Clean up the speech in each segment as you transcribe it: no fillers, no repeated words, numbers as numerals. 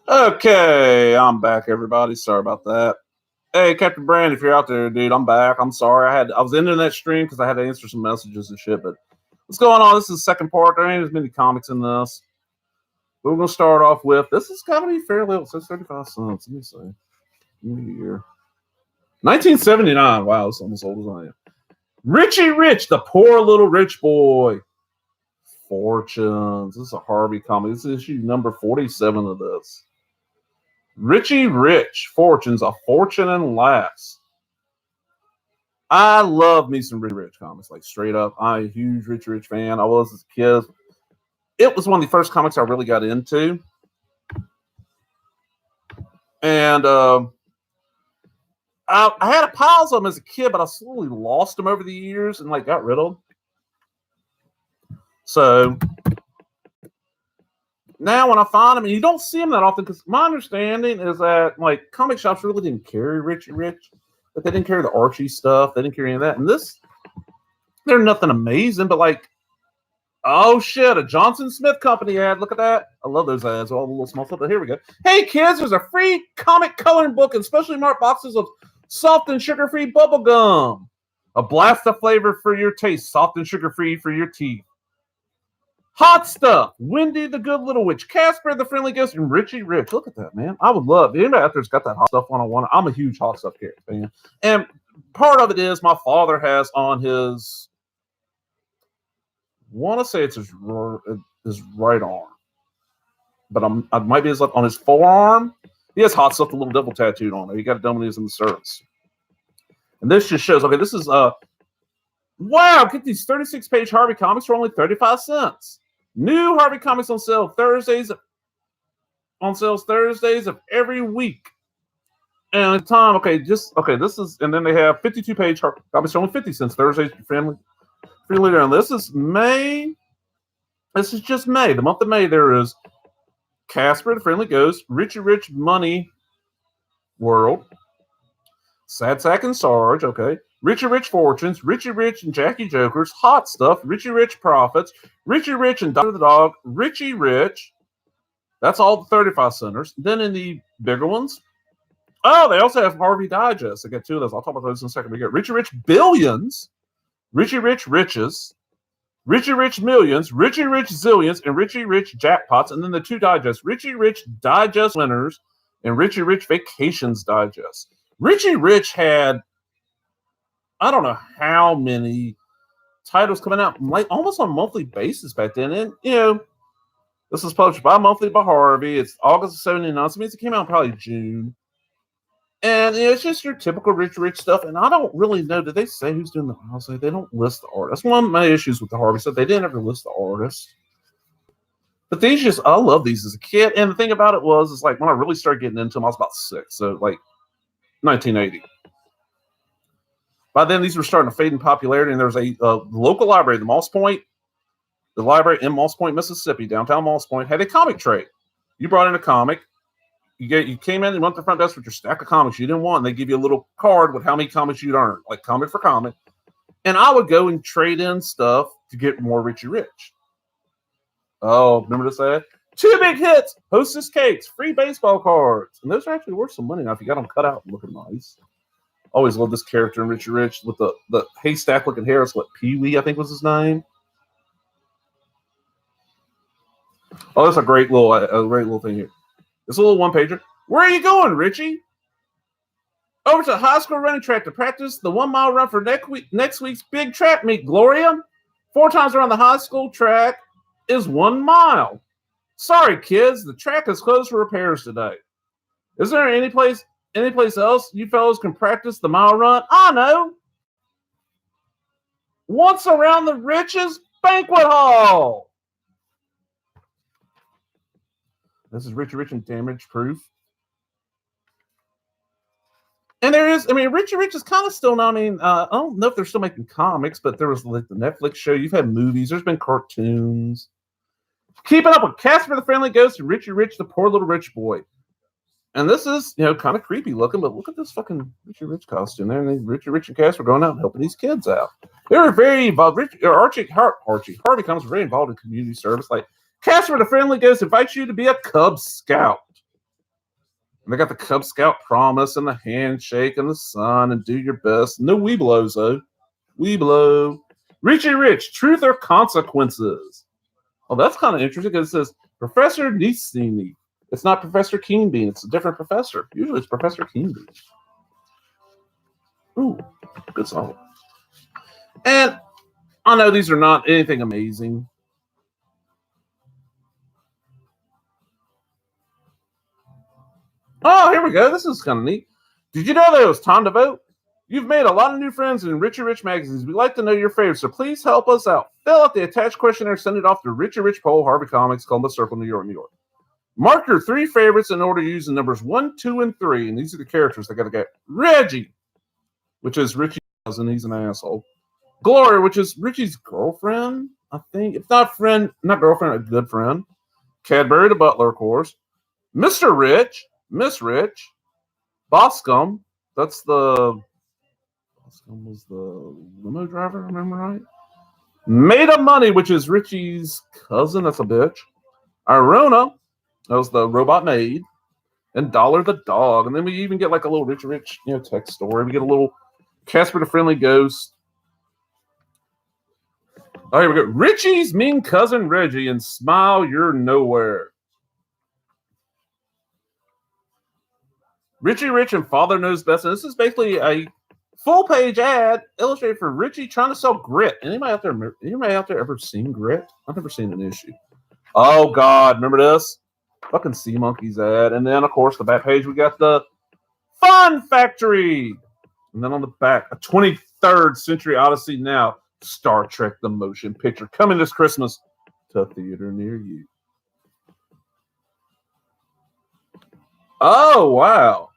Okay, I'm back, everybody. Sorry about that. Hey, Captain Brand, if you're out there, dude, I'm back. I'm sorry. I was ending that stream because I had to answer some messages and shit. But what's going on? This is the second part. There ain't as many comics in this. But we're gonna start off with this is gonna be fairly old. So 35 cents. Let me see. New year. 1979. Wow, it's almost old as I am. Richie Rich, the poor little rich boy. Fortunes. This is a Harvey comic. This is issue number 47 of this. Richie Rich, Fortunes, A Fortune and Laughs. I love me some Richie Rich comics, like straight up. I'm a huge Richie Rich fan. I was as a kid. It was one of the first comics I really got into. And I had a pile of them as a kid, but I slowly lost them over the years and like got rid of them. So now when I find them, and you don't see them that often, because my understanding is that like comic shops really didn't carry Richie Rich, but they didn't carry the Archie stuff. They didn't carry any of that. And this, they're nothing amazing, but like, oh shit, a Johnson Smith Company ad. Look at that. I love those ads, all the little small stuff. But here we go. Hey kids, there's a free comic coloring book and specially marked boxes of soft and sugar-free bubble gum. A blast of flavor for your taste, soft and sugar-free for your teeth. Hot Stuff, Wendy the Good Little Witch, Casper the Friendly Ghost, and Richie Rich. Look at that, man. I would love, anybody out there's got that Hot Stuff 101. I'm a huge Hot Stuff character fan. And part of it is my father has on his, I want to say it's his right arm, but I might be on his forearm. He has Hot Stuff, the little devil tattooed on there. He got it done when he was in the service. And this just shows, okay, this is, wow, get these 36-page Harvey comics for only 35 cents. New Harvey comics on sale Thursdays. On sales Thursdays of every week. And at the time, this is, and then they have 52-page Harvey comics for only 50 cents. Thursdays, friendly later on. This is May. This is just May. The month of May, there is Casper the Friendly Ghost, Richie Rich Money World, Sad Sack and Sarge, okay. Richie Rich Fortunes, Richie Rich and Jackie Jokers, Hot Stuff, Richie Rich Profits, Richie Rich and Dr. the Dog, Richie Rich. That's all the 35 centers. Then in the bigger ones, oh, they also have Harvey Digest. I got two of those. I'll talk about those in a second. We got Richie Rich Billions, Richie Rich Riches, Richie Rich Millions, Richie Rich Zillions, and Richie Rich Jackpots. And then the two digests, Richie Rich Digest Winners and Richie Rich Vacations Digest. Richie Rich had, I don't know how many titles coming out, like almost on a monthly basis back then. And, you know, this was published bi-monthly by Harvey. It's August of 79, so it means it came out in probably June. And you know, it's just your typical Rich stuff. And I don't really know, did they say who's doing the honestly? They don't list the artist. That's one of my issues with the Harvey stuff. They didn't ever list the artist. But these just, I love these as a kid. And the thing about it was, it's like when I really started getting into them, I was about 6. So like 1980. By then, these were starting to fade in popularity, and there was a local library, the library in Moss Point, Mississippi, downtown Moss Point, had a comic trade. You brought in a comic, you came in and went to the front desk with your stack of comics you didn't want, and they give you a little card with how many comics you'd earned, like comic for comic. And I would go and trade in stuff to get more Richie Rich. Oh, remember this ad? 2 big hits, Hostess cakes, free baseball cards. And those are actually worth some money now if you got them cut out and looking nice. Always loved this character in Richie Rich with the haystack looking hair. It's what, Pee-wee, I think was his name. Oh, that's a great little thing here. It's a little one pager. Where are you going, Richie? Over to the high school running track to practice the 1 mile run for next week's big track meet, Gloria. 4 times around the high school track is 1 mile. Sorry, kids, the track is closed for repairs today. Is there any place else you fellows can practice the mile run? I know. Once around the Rich's Banquet Hall. This is Richie Rich and Damage Proof. And there is, Richie Rich is kind of still not, I don't know if they're still making comics, but there was like the Netflix show. You've had movies. There's been cartoons. Keeping up with Casper the Friendly Ghost and Richie Rich, the Poor Little Rich Boy. And this is, kind of creepy looking, but look at this fucking Richie Rich costume there. And Richie Rich and Cass were going out and helping these kids out. They were very involved. Harvey Comics was very involved in community service. Like, Casper the Friendly Ghost invites you to be a Cub Scout. And they got the Cub Scout promise and the handshake and the sun and do your best. No Weeblos, though. Weeblo. Richie Rich, truth or consequences? Well, that's kind of interesting because it says Professor Nicini. It's not Professor Keenbean. It's a different professor. Usually it's Professor Keenbean. Ooh, good song. And I know these are not anything amazing. Oh, here we go. This is kind of neat. Did you know that it was time to vote? You've made a lot of new friends in Richie Rich magazines. We'd like to know your favorites, so please help us out. Fill out the attached questionnaire, send it off to Richie Rich Poll, Harvey Comics, Columbus Circle, New York, New York. Mark your 3 favorites in order using numbers 1, 2, and 3. And these are the characters they got to get. Reggie, which is Richie's cousin. He's an asshole. Gloria, which is Richie's girlfriend, I think. If not friend, not girlfriend, a good friend. Cadbury, the butler, of course. Mr. Rich, Miss Rich. Boscom, that's the... Boscom was the limo driver, remember right? Made of Money, which is Richie's cousin. That's a bitch. Irona, that was the robot maid. And Dollar the dog. And then we even get like a little Richie Rich, text story. We get a little Casper the Friendly Ghost. Oh, here we go. Richie's mean cousin Reggie and Smile You're Nowhere. Richie Rich and Father Knows Best. And this is basically a full-page ad illustrated for Richie trying to sell grit. Anybody out there ever seen grit? I've never seen an issue. Oh, God. Remember this? Fucking Sea Monkeys ad. And then, of course, the back page, we got the Fun Factory. And then on the back, a 23rd Century Odyssey Now. Star Trek the Motion Picture coming this Christmas to a theater near you. Oh, wow.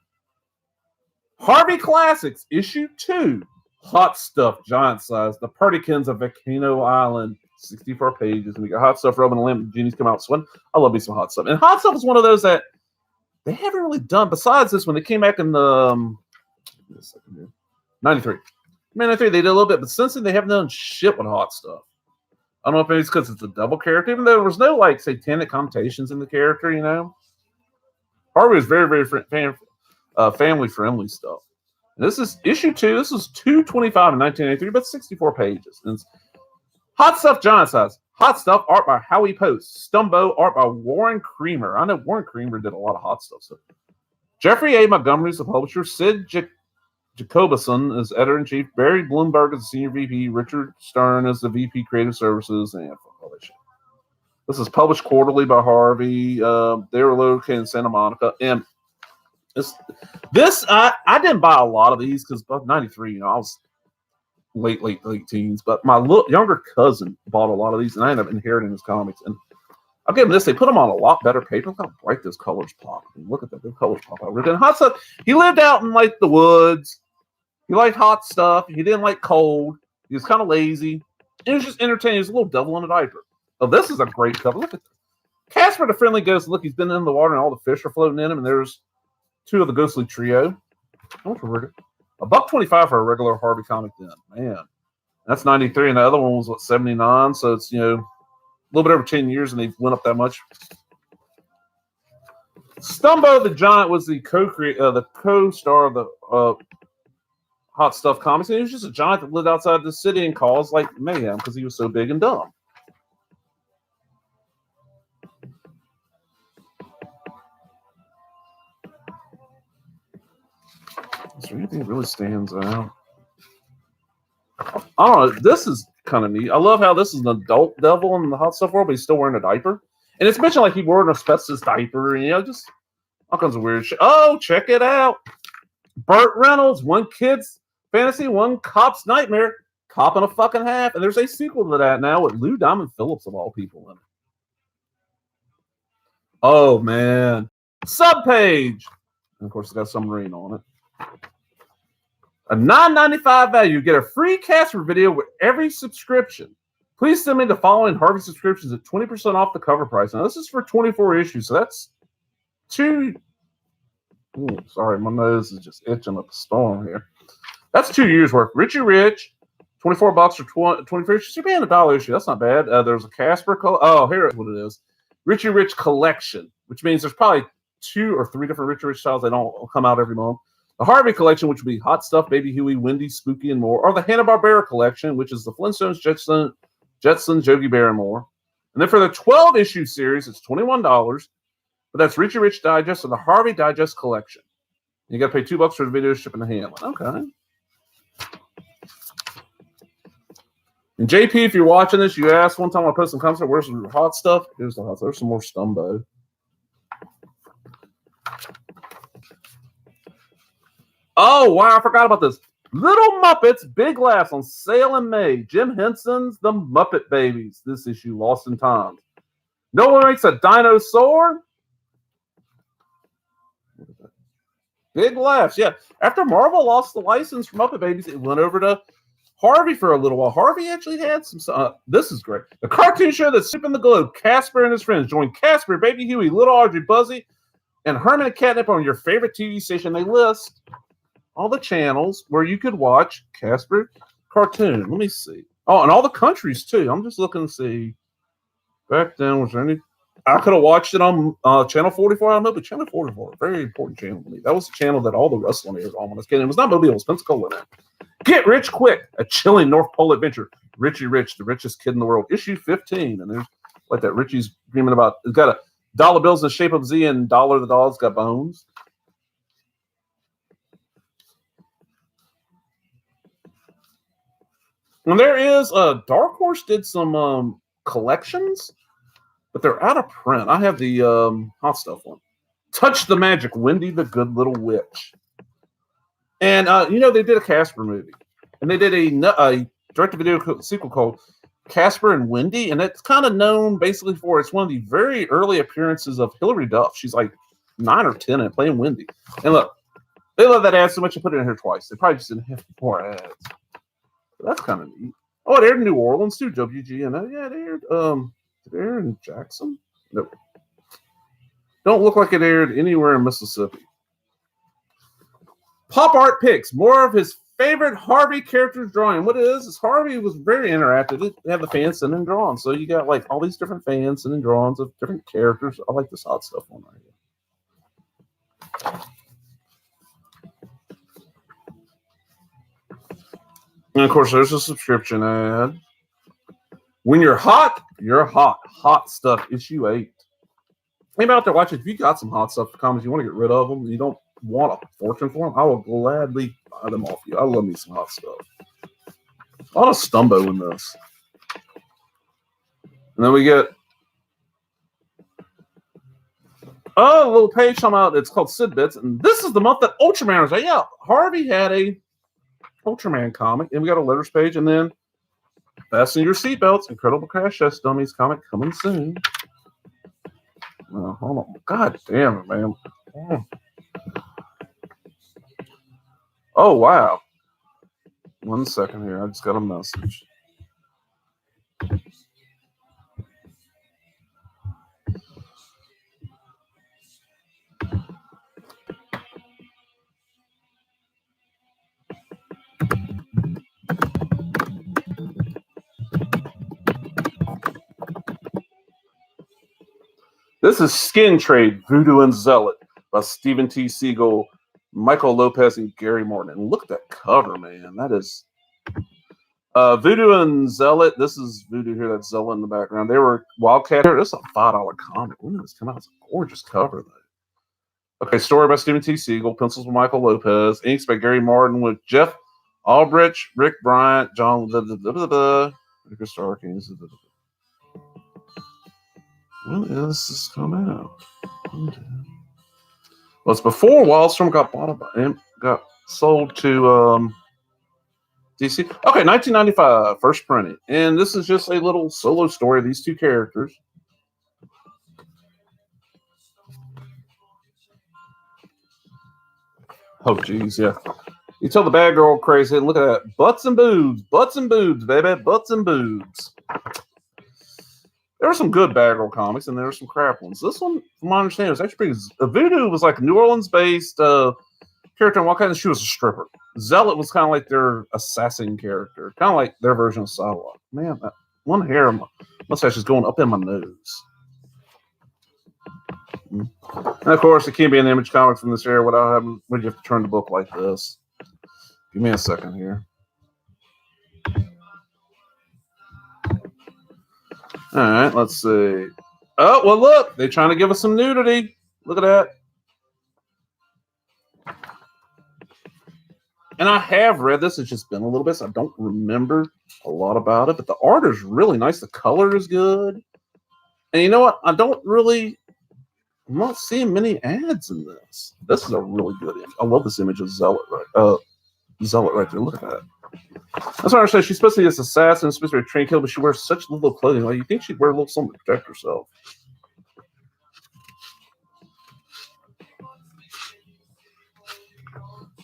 Harvey Classics, issue 2. Hot Stuff, giant size. The Partykins of Volcano Island, 64 pages. And we got Hot Stuff, Robin and Lamp, Genie's come out sweating. I love me some Hot Stuff. And Hot Stuff is one of those that they haven't really done. Besides this, when they came back in the 93. I think they did a little bit, but since then they haven't done shit with Hot Stuff. I don't know if it's because it's a double character, even though there was no like satanic connotations in the character, Harvey was very, very family-friendly stuff. And this is issue 2. This is 225 in 1983, but 64 pages. And it's Hot Stuff, giant size. Hot Stuff, art by Howie Post. Stumbo, art by Warren Creamer. I know Warren Creamer did a lot of Hot Stuff. So Jeffrey A. Montgomery is the publisher. Sid Jacobson is editor-in-chief. Barry Bloomberg is the senior VP. Richard Stern is the VP Creative Services. And all that shit. This is published quarterly by Harvey. They were located in Santa Monica. And this I didn't buy a lot of these because by 93, I was late teens. But my younger cousin bought a lot of these, and I ended up inheriting his comics. And I'll give him this. They put them on a lot better paper. Look how bright those colors pop. Look at that. Those colors pop out. And Hot Stuff, he lived out in like the woods. He liked hot stuff. He didn't like cold. He was kind of lazy. It was just entertaining. He was a little devil in a diaper. Oh, this is a great cover. Look at Casper the Friendly Ghost. Look, he's been in the water and all the fish are floating in him. And there's 2 of the ghostly trio. $1.25 for a regular Harvey comic then. Man, that's 93. And the other one was, 79. So it's, a little bit over 10 years and they went up that much. Stumbo the Giant was the co-star of the Hot Stuff comics, and he was just a giant that lived outside the city and caused like mayhem because he was so big and dumb. Is there anything that really stands out? I don't know. This is kind of neat. I love how this is an adult devil in the Hot Stuff world, but he's still wearing a diaper. And it's mentioned like he wore an asbestos diaper, and just all kinds of weird shit. Oh, check it out. Burt Reynolds, one kid's fantasy, one cop's nightmare, cop and a fucking half. And there's a sequel to that now with Lou Diamond Phillips of all people in it. Oh, man. Subpage. And of course, it's got submarine on it. A $9.95 value. You get a free Casper video with every subscription. Please send me the following Harvey subscriptions at 20% off the cover price. Now, this is for 24 issues, so that's 2 Ooh, sorry, my nose is just itching up a storm here. That's 2 years worth. Richie Rich, $24 or 23. She's paying $1 issue. That's not bad. There's a Casper. Oh, here's what it is. Richie Rich collection, which means there's probably 2 or 3 different Richie Rich styles. They don't come out every month. The Harvey collection, which would be Hot Stuff, Baby Huey, Wendy, Spooky, and more. Or the Hanna-Barbera collection, which is the Flintstones, Jetsons, Yogi Bear, and more. And then for the 12-issue series, it's $21. But that's Richie Rich Digest and the Harvey Digest collection. You got to pay $2 for the video shipping and handling. Okay. And JP, if you're watching this, you asked one time I posted some comments, where's the hot stuff? Here's the hot stuff. There's some more Stumbo. Oh, wow, I forgot about this. Little Muppets Big Laughs on sale in May. Jim Henson's The Muppet Babies. This issue, Lost in Time. No one makes a dinosaur. Big Laughs, yeah. After Marvel lost the license from Muppet Babies, it went over to Harvey for a little while. Harvey actually had some. This is great. The cartoon show that's sweeping the globe. Casper and his friends join Casper, Baby Huey, Little Audrey, Buzzy, and Herman and Catnip on your favorite TV station. They list all the channels where you could watch Casper cartoon. Let me see. Oh, and all the countries too. I'm just looking to see. Back then, was there any? I could have watched it on Channel 44. I don't know, but Channel 44, very important channel to me. That was the channel that all the wrestling airs on when I was kidding. It was not Mobile, it was Pensacola now. Get Rich Quick, a chilling North Pole adventure. Richie Rich, the richest kid in the world. Issue 15. And there's like that Richie's dreaming about. It's got a dollar bills in the shape of Z and Dollar the dog's got bones. And there is Dark Horse did some collections, but they're out of print. I have the hot stuff one. Touch the Magic, Wendy the Good Little Witch. And, they did a Casper movie. And they did a direct-to-video sequel called Casper and Wendy. And it's kind of known basically for it's one of the very early appearances of Hilary Duff. She's like 9 or 10 and playing Wendy. And look, they love that ad so much they put it in here twice. They probably just didn't have 4 ads. But that's kind of neat. Oh, it aired in New Orleans too, WGN. Yeah, it aired. Did it air in Jackson? No. Don't look like it aired anywhere in Mississippi. Pop Art Picks. More of his favorite Harvey characters drawing. What it is Harvey was very interactive. They have the fans sending drawings. So you got like all these different fans sending drawings of different characters. I like this hot stuff one right here. And of course, there's a subscription ad. When you're hot, you're hot. Hot stuff, issue 8. Anybody out there watching, if you got some hot stuff comments, you want to get rid of them, you don't want a fortune for them, I will gladly buy them off you. I love me some hot stuff. A lot of Stumbo in this. And then we get a little page come out. It's called Sid Bits. And this is the month that Ultraman was like, yeah, Harvey had a Ultraman comic. And we got a letters page. And then fasten your seatbelts. Incredible Crash Test Dummies comic coming soon. Hold on. God damn it, man. Oh, wow. 1 second here. I just got a message. This is Skin Trade, Voodoo and Zealot by Stephen T. Siegel, Michael Lopez, and Gary Martin. And look at that cover, man. That is Voodoo and Zealot. This is Voodoo here. That's Zealot in the background. They were Wildcat. This is a $5 comic. When did this come out? It's a gorgeous cover, though. Okay, story by Stephen T. Siegel, pencils by Michael Lopez, inks by Gary Martin with Jeff Albrich, Rick Bryant, John Rick Starkings. When is this coming out? Well, it's before Wildstorm got bought by him, got sold to DC. Okay, 1995, first printing. And this is just a little solo story of these two characters. Oh, geez, yeah. You tell the bad girl crazy, look at that. Butts and boobs, baby, butts and boobs. There were some good Batgirl comics, and there were some crap ones. This one, from my understanding, was actually pretty good. Voodoo was like a New Orleans-based character, and what kind of she was a stripper. Zealot was kind of like their assassin character, kind of like their version of Psylocke. Man, that one hair on my mustache is going up in my nose. And of course, it can't be an Image comic from this era without having. Would you have to turn the book like this? Give me a second here. All right, let's see. Oh, well, look, they're trying to give us some nudity. Look at that. And I have read this. It's just been a little bit, so I don't remember a lot about it. But the art is really nice. The color is good. And you know what? I'm not seeing many ads in this. This is a really good image. I love this image of Zealot right there. Look at that. That's what I understand. She's supposed to be this assassin, supposed to be a trained killer, but she wears such little clothing. Like, you think she'd wear a little something to protect herself.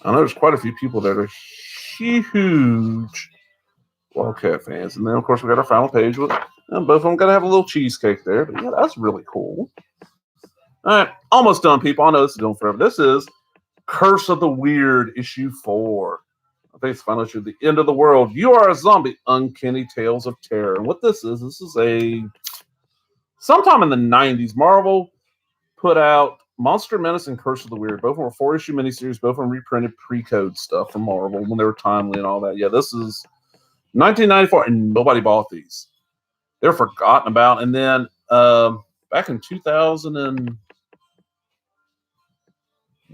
I know there's quite a few people that are huge Wildcat fans. And then, of course, we got our final page with both of them going to have a little cheesecake there. But yeah, that's really cool. All right, almost done, people. I know this is going forever. This is Curse of the Weird, issue 4. I think it's the final issue. The End of the World. You Are a Zombie. Uncanny Tales of Terror. And what this is sometime in the 90s, Marvel put out Monster Menace and Curse of the Weird. Both of them were 4-issue miniseries. Both of them reprinted pre-code stuff from Marvel when they were timely and all that. Yeah, this is 1994, and nobody bought these. They're forgotten about. And then back in 2009,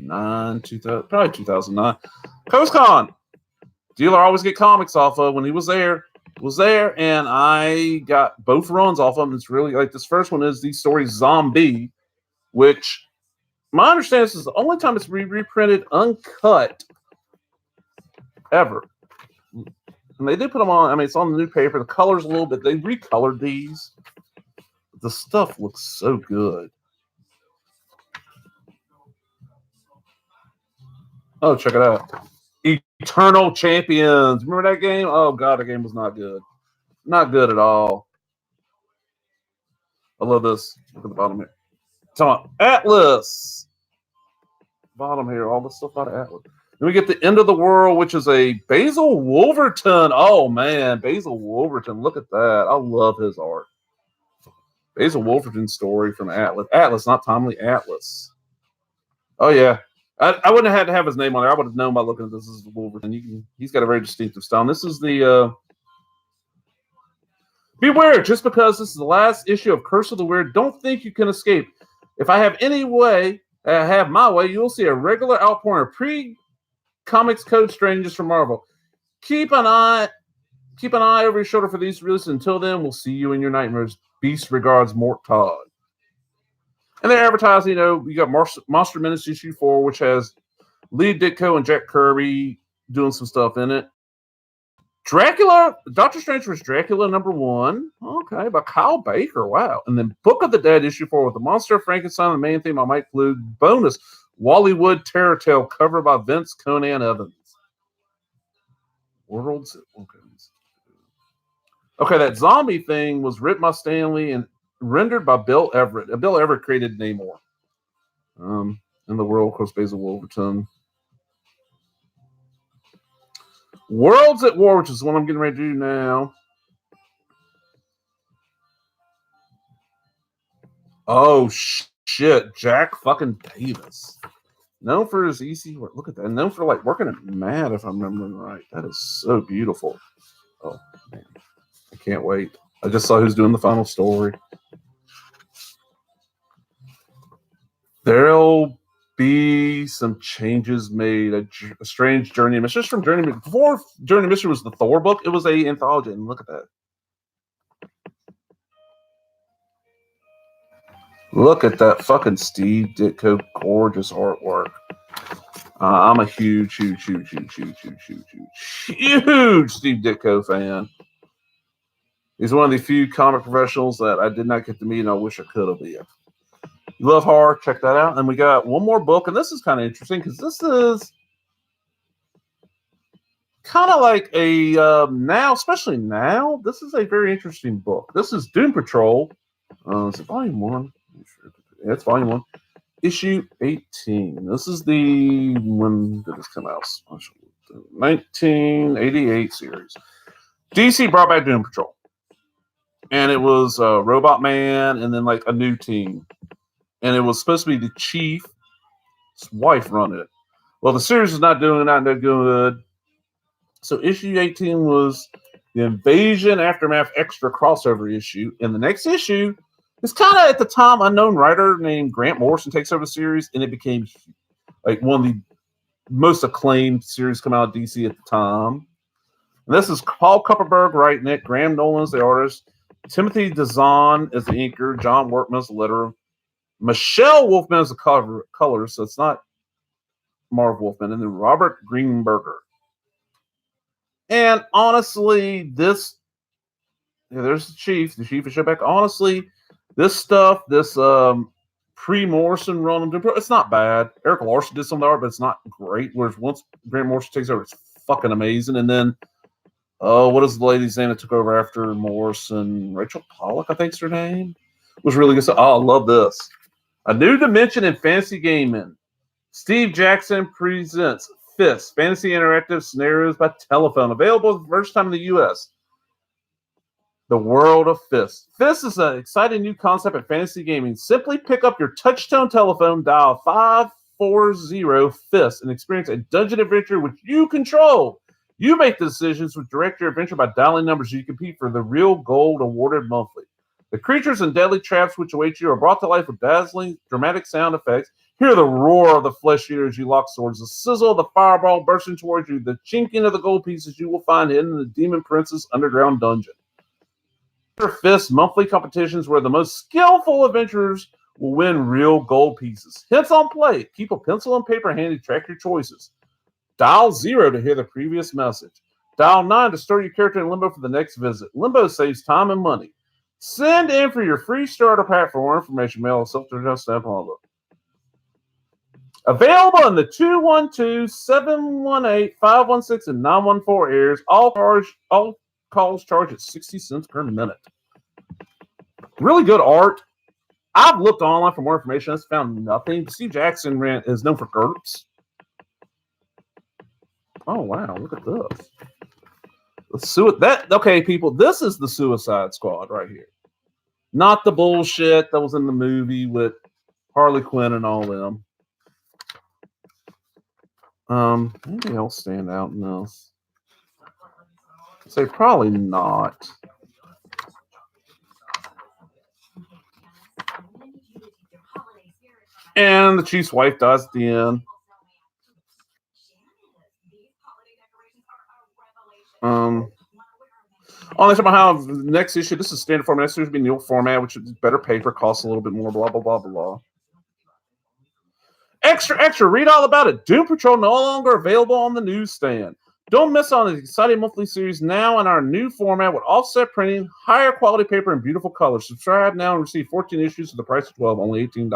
probably 2009, CoastCon. Dealer I always get comics off of when he was there, and I got both runs off of him. It's really like this first one is the story Zombie, which my understanding is the only time it's reprinted uncut ever. And they did put them on. I mean, it's on the new paper. The colors a little bit. They recolored these. The stuff looks so good. Oh, check it out. Eternal Champions. Remember that game? Oh, God, the game was not good. Not good at all. I love this. Look at the bottom here. Talking about Atlas. Bottom here. All the stuff out of Atlas. Then we get The End of the World, which is a Basil Wolverton. Oh, man. Basil Wolverton. Look at that. I love his art. Basil Wolverton story from Atlas. Atlas, not Timely. Atlas. Oh, yeah. I wouldn't have had to have his name on there. I would have known by looking at this. This is Wolverine. He's got a very distinctive style. And this is the beware, just because this is the last issue of Curse of the Weird, don't think you can escape. If I have any way, I have my way, you'll see a regular outpouring of pre-comics code strangers from Marvel. Keep an eye over your shoulder for these releases. Until then, we'll see you in your nightmares. Beast regards, Mort Todd. And they're advertising, we got Monster Menace issue 4, which has Lee Ditko and Jack Kirby doing some stuff in it. Dracula, Doctor Strange was Dracula #1. Okay, by Kyle Baker. Wow. And then Book of the Dead issue 4 with the Monster of Frankenstein, the main theme by Mike Flug. Bonus, Wallywood Terror Tale cover by Vince Conan Evans. Worlds. Okay, that zombie thing was written by Stanley and rendered by Bill Everett. Bill Everett created Namor. In the world, of course, Basil Wolverton. Worlds at War, which is what I'm getting ready to do now. Oh, shit. Jack fucking Davis. Known for his easy work. Look at that. Known for working at Mad, if I'm remembering right. That is so beautiful. Oh, man. I can't wait. I just saw who's doing the final story. There'll be some changes made. A strange journey. It's just from Journey. Before Journey Mystery was the Thor book, it was a anthology. And look at that. Look at that fucking Steve Ditko gorgeous artwork. I'm a huge Steve Ditko fan. He's one of the few comic professionals that I did not get to meet, and I wish I could have been. You love horror? Check that out. And we got one more book, and this is kind of interesting because this is kind of like a now, especially now, this is a very interesting book. This is Doom Patrol, Is it volume 1? Yeah, it's volume 1. Issue 18. This is the, when did this come out? 1988 series. DC brought back Doom Patrol. And it was Robot Man and then like a new team. And it was supposed to be the Chief's wife running it. Well, the series is not doing good. So issue 18 was the Invasion Aftermath Extra crossover issue. And the next issue is kind of at the time unknown writer named Grant Morrison takes over the series, and it became like one of the most acclaimed series come out of DC at the time. And this is Paul Kupperberg writing it, Graham Nolan's the artist, Timothy Dazan is the inker, John Workman is the letterer, Michelle Wolfman is the color, so it's not Marv Wolfman, and then Robert Greenberger. And honestly, there's the Chief is show back. Honestly, this stuff, this pre-Morrison run, it's not bad. Eric Larson did some of the art, but it's not great. Whereas once Grant Morrison takes over, it's fucking amazing. And then, what is the lady's name that took over after Morrison? Rachel Pollack, I think's her name. Was really good. So, I love this. A new dimension in fantasy gaming. Steve Jackson presents Fist, Fantasy Interactive Scenarios by Telephone. Available the first time in the U.S. The world of Fist. Fist is an exciting new concept in fantasy gaming. Simply pick up your touch-tone telephone, dial 540 Fist, and experience a dungeon adventure which you control. You make the decisions which direct your adventure by dialing numbers you compete for the real gold awarded monthly. The creatures and deadly traps which await you are brought to life with dazzling, dramatic sound effects. Hear the roar of the flesh eater as you lock swords, the sizzle of the fireball bursting towards you, the chinking of the gold pieces you will find hidden in the Demon Prince's underground dungeon. Fist monthly competitions where the most skillful adventurers will win real gold pieces. Hints on play. Keep a pencil and paper handy to track your choices. Dial 0 to hear the previous message. Dial 9 to start your character in Limbo for the next visit. Limbo saves time and money. Send in for your free starter pack for more information. Mail a self-addressed stamp envelope. Available in the 212-718-516 and 914 areas. All calls charged at 60 cents per minute. Really good art. I've looked online for more information. I've found nothing. Steve Jackson is known for GURPS. Oh, wow. Look at this. Okay, people. This is the Suicide Squad right here. Not the bullshit that was in the movie with Harley Quinn and all them. Anything else stand out in this? I'd say probably not. And the Chief's wife dies at the end. Let's talk about how the next issue, this is standard format. Next issue would be new format, which is better paper, costs a little bit more, blah, blah, blah, blah. Extra, read all about it. Doom Patrol no longer available on the newsstand. Don't miss on the exciting monthly series now in our new format with offset printing, higher quality paper, and beautiful colors. Subscribe now and receive 14 issues at the price of 12, only $18.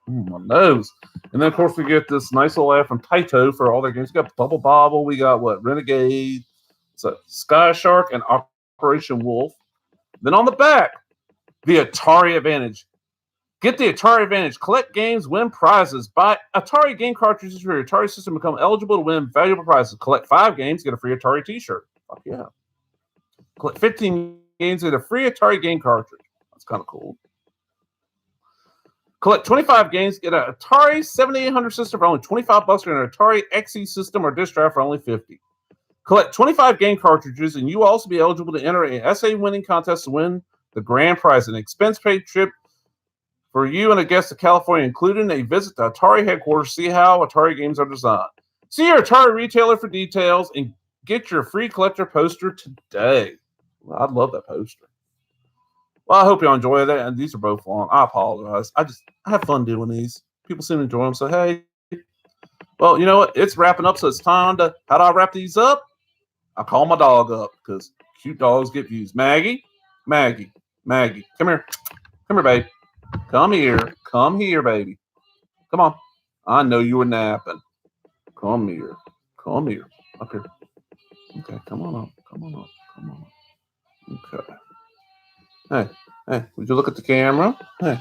My nose. And then, of course, we get this nice little ad from Taito for all their games. We got Bubble Bobble. We got Renegade. So Sky Shark and Operation Wolf. Then on the back, the Atari Advantage. Get the Atari Advantage. Collect games, win prizes. Buy Atari game cartridges for your Atari system. Become eligible to win valuable prizes. Collect 5 games, get a free Atari t-shirt. Fuck yeah. Collect 15 games, get a free Atari game cartridge. That's kind of cool. Collect 25 games, get an Atari 7800 system for only $25 or an Atari XE system or disk drive for only $50. Collect 25 game cartridges, and you will also be eligible to enter an essay winning contest to win the grand prize, an expense-paid trip for you and a guest to California, including a visit to Atari headquarters, see how Atari games are designed. See your Atari retailer for details and get your free collector poster today. Well, I'd love that poster. Well, I hope you enjoy that. And these are both long. I apologize. I have fun doing these. People seem to enjoy them. So, hey, well, you know what? It's wrapping up. So it's time to, how do I wrap these up? I call my dog up because cute dogs get views. Maggie. Come here. Come here, babe. Come here, baby. Come on. I know you were napping. Come here. Up here. Okay, come on up. Okay. Hey. Hey, would you look at the camera? Hey,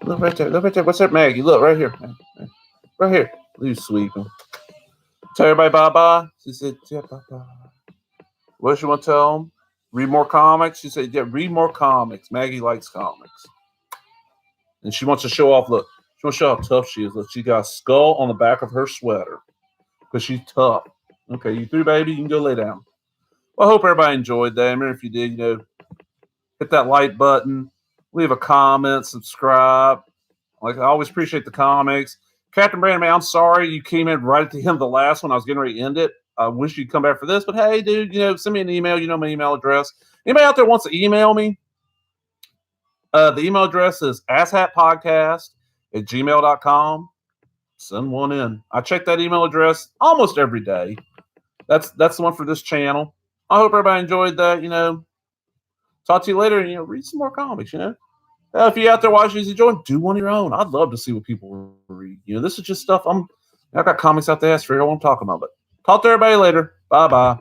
look right there. Look right there. What's up, Maggie? Look right here. Hey. Right here. You sweeping. Tell everybody bye-bye. She said, yeah, bye-bye. What does she want to tell them? Read more comics? She said, yeah, read more comics. Maggie likes comics. And she wants to show off, look, she wants to show how tough she is. Look, she got a skull on the back of her sweater because she's tough. Okay, you through, baby? You can go lay down. Well, I hope everybody enjoyed that. Remember, if you did, hit that like button, leave a comment, subscribe. Like, I always appreciate the comics. Captain Brandon, man, I'm sorry you came in right at the end of the last one. I was getting ready to end it. I wish you'd come back for this, but hey, dude, send me an email. You know my email address. Anybody out there wants to email me? The email address is asshatpodcast@gmail.com. Send one in. I check that email address almost every day. That's the one for this channel. I hope everybody enjoyed that. Talk to you later. And read some more comics. If you're out there watching these, enjoying, do one of your own. I'd love to see what people read. This is just stuff I got comics out there. That's for what I'm talking about. But talk to everybody later. Bye bye.